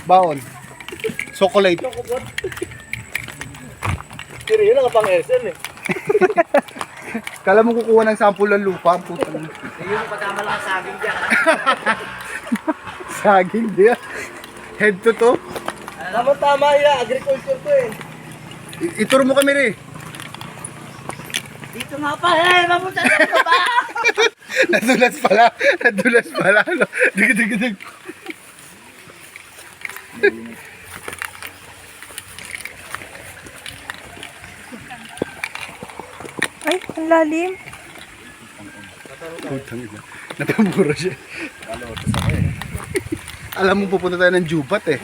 Baon. Chocolate. Pero yun ang pang SM eh. Kala mo kukuha ng sample ng lupa. Putang. Yung patama lang saging dyan. Saging dia. Head to toe. Tama yan, agriculture to eh. Ituro mo kami rin. Dito nga pa eh, mamunta na ka ba? Nadulas pala. Nadulas pala. Dig. Ay, ang lalim. Putang ina. Napamura siya. Alam mo pupunta tayo ng Jubat eh.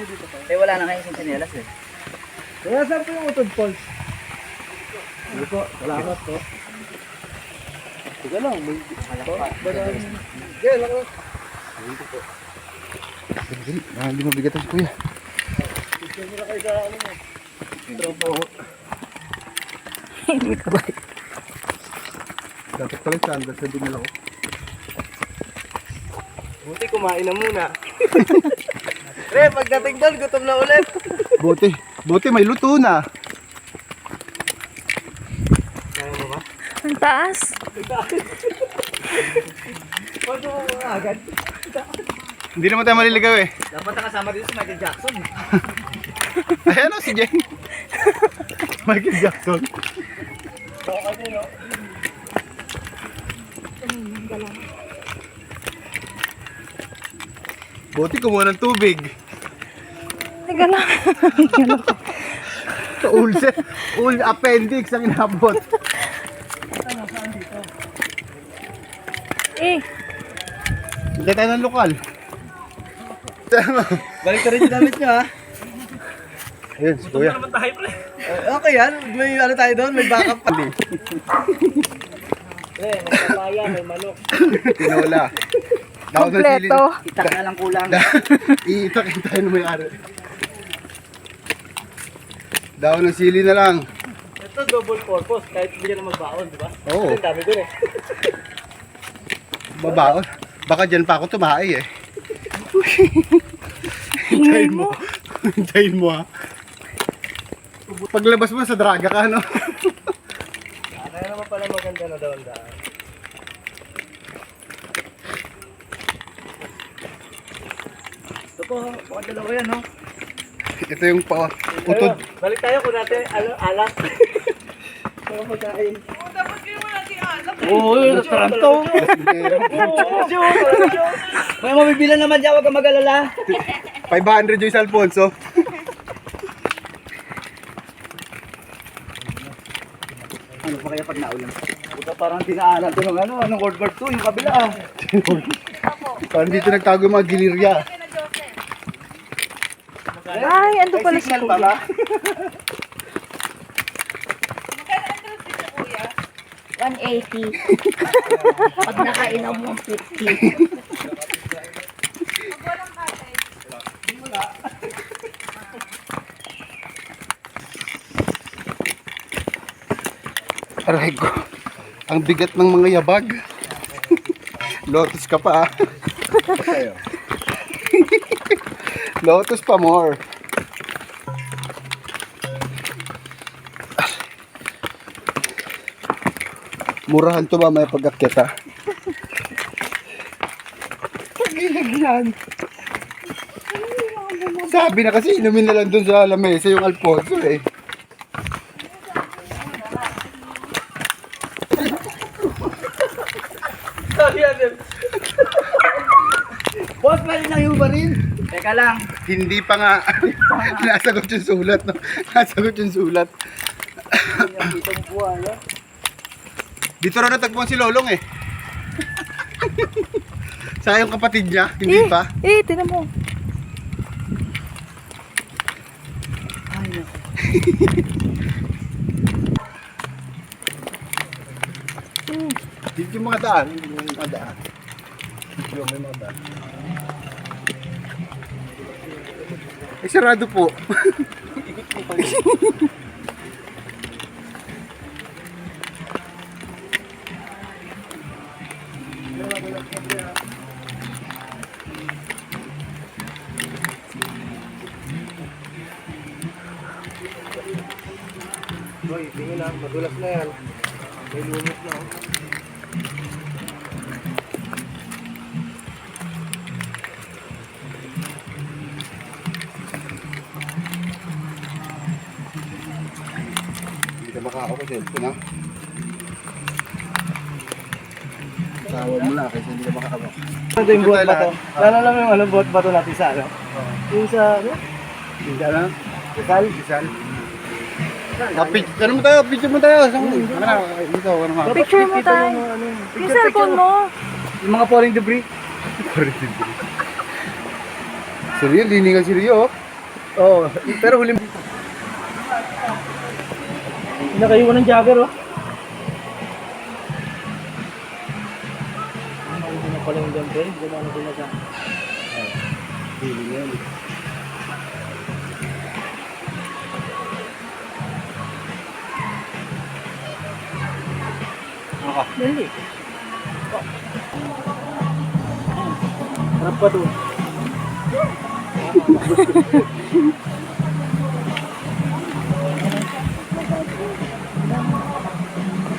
Eh wala na ngayon sa Chanelas eh. Kaya saan po yung utod Paul? Ano po, salamat po. Sige lang, may... Sige lang po. Hindi mabigatan si kuya. Sige mo na kayo sa ano mo. Tropo. Hindi ka ba? Dapat pala sandal sa dinala ko. Buti kumain na muna. Pre, pagdating doon, gutom na ulit. Buti may luto na. Kaya mo ba? Ang taas. Paano mo agad? Hindi naman tayo maliligaw eh. Dapat nakasama dito si Michael Jackson. Ayan o si Jen. Michael Jackson. Okay din, no? Buti kumuha ng tubig. Teka lang. Ul appendix ang inabot. Eh, Hindi tayo ng lokal. Balik ka rin yung damit nyo, ha? Ayun, si kuya. Okay yan, may ano tayo doon, may backup pa. Pre, may papaya, may manok. Tinola. Daw ng sili. kompleto. Itak na lang kulang. Iitakin tayo ng may-ari. Daw ng sili na lang. Ito double purpose, kahit hindi ka na magbaon, di ba? Oo. Ang dami doon eh. Babaon. Baka dyan pa ako tumahay eh. Ingay mo. Hintayin mo ha. Paglabas mo sa draga ka no? Kaya naman pala maganda na daw ang daan. Ito po, baka dalawa yan, no? Ito yung utod. Ayun, balik tayo kung natin alak. Mga pagkain. Oo, yun, tarantaw mo. May mabibilan naman dyan, huwag kang mag-alala. 500 Joyce Alfonso. Ano pa kaya pag naulan? Puta, parang dinaanan to ng ano, anong World War II, yung kabila ah. Parang dito nagtago yung mga gilirya. Ay, ando pala si Signal pa ba? Kuya. 180. Pag nakainom mo 50. Aray ko. Ang bigat ng mga yabag. Lotus ka pa ah. Lotus pa more. Murahan to ba may pag-akyat ha? Pag-ilagyan. Sabi na kasi inumin na lang dun sa lamesa yung Alfonso eh. Boss, pwede na yung baril. Teka lang. Hindi pa nga. Nasagot yung sulat. No? Nasagot yung sulat. Itong buwan, ah. Dito rin natagpuan si Lolong eh. Sa yung kapatid niya, hindi pa. Tinan mo. Ay, naku. Dito yung mga daan. Yung mga daan. Yung may mga daan. Eh, sarado po. Hoy, tingin na, madulas na yan. May lumot na. Hindi ka makakapasil. Ito na. Tawag mo na kasi hindi ka makakapasil. Ito yung buhat bato. Lalo lang yung buhat bato natin sa ano? Yung sa ano? Hindi na. Rizal? Rizal. Ano mo tayo? Picture mo tayo. Saan mo? Dito, ano nga. Picture mo tayo. Yung cellphone mo. Yung mga falling debris. Seryo, liningan seryo. Oo, pero huling... Nakaiwan ng jogger, oh. Hindi na pala yung jumper, gumana sila sa... Liningan. Dali. Harap pa doon.